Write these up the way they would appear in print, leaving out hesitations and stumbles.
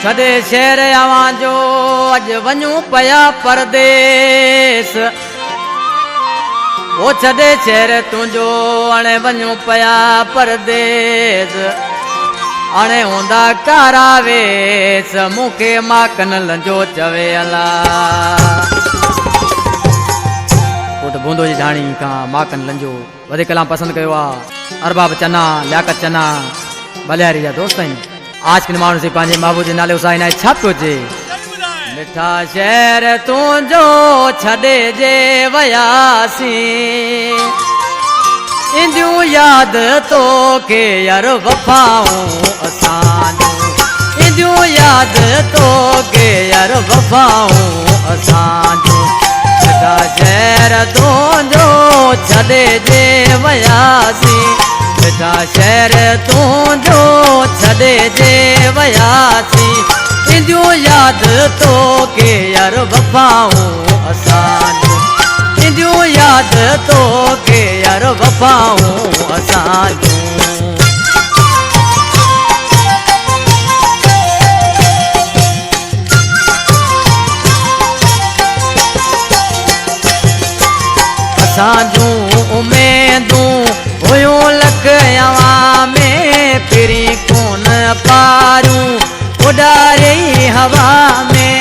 छदे शहर आवां जो अज वञूं पया परदेस। ओ छदे शहर तुंहिंजो हाणे वञूं पया परदेस। हाणे हूंदा कारा वेस मूंखे माकन लंजो चवे अला। पुट बूंदो जी ढाणी खां माकन लंजो वधीक कलाम पसंदि कयो आहे। अरबाब चना लियाकत चना बलियारी जा दोस्त आहिनि। आज के माण्हू से पंहिंजे महबूब जे नाले उसाइन आहे छा पियो चए। मिठा शहर तुंहिंजो छॾे जे वयासीं इंदियूं यादि तोखे यार वफ़ाऊं असांजूं। इंदियूं यादि तोखे यार वफ़ाऊं असांजूं। मिठा शहर तुंहिंजो छॾे जे वयासीं। मिठा शहर तुंहिंजो छॾे जे वयासीं इंदियूं यादि तोखे यार वफ़ाऊं असांजूं। इंदियूं यादि तोखे यार वफ़ाऊं असांजूं। असांजूं उमेदूं हुयूं लख अवां में फिरी कोन पारूं उॾारे हवा में।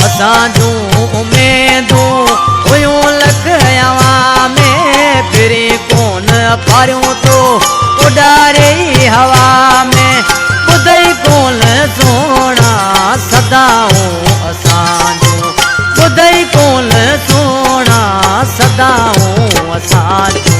असांजूं उमेदूं हुयूं लख अवां में फिरी कोन पारूं तो उॾारे हवा में। ॿुधई कोन सोना सदाऊं असांजूं। ॿुधई कोन सोना सदाऊं असांजूं।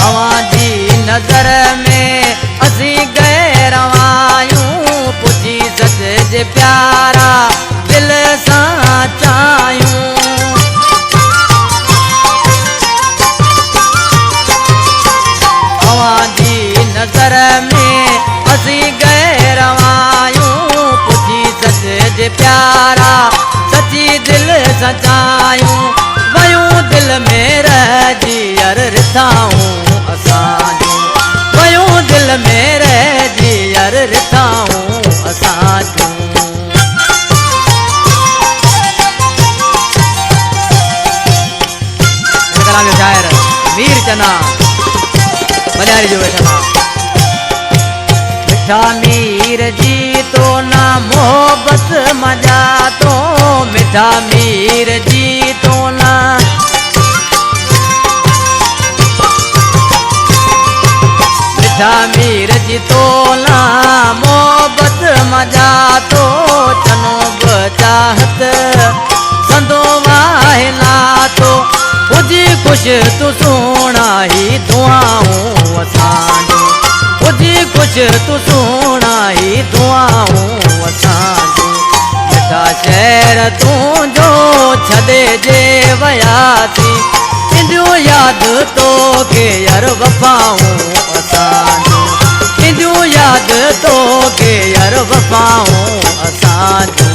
अवांजी नज़र में असीं गए रवायूं पुछी सच जे प्यारा दिल सां चाहियूं। अवांजी नज़र में असीं गए रवायूं पुछी सच जे प्यारा सची दिल सां चाहियूं। वयूं दिल में रहिजी यार रिथाऊं असांजूं। वयूं दिल में रहिजी यार रिथाऊं असांजूं। कलाम जो शायर मीर चना बलियारी जो चना। मिठा मीर जी तो ना मोहब्बत मजा तो। मिठा मीर जी तो ना मिठा मीर जी तो ना मोहब्बत मजा तो। चनो बचाहत संदो वाहे ना तो। हुजी खुश तू सोना ही दुआऊं असांजूं। हुजी खुश तू सोना ही दुआऊं असांजूं। मिठा शहर तुंहिंजो छॾे जे वयासीं इंदियूं यादि तोखे यार वफ़ाऊं असांजूं। इंदियूं यादि तोखे यार वफ़ाऊं असांजूं।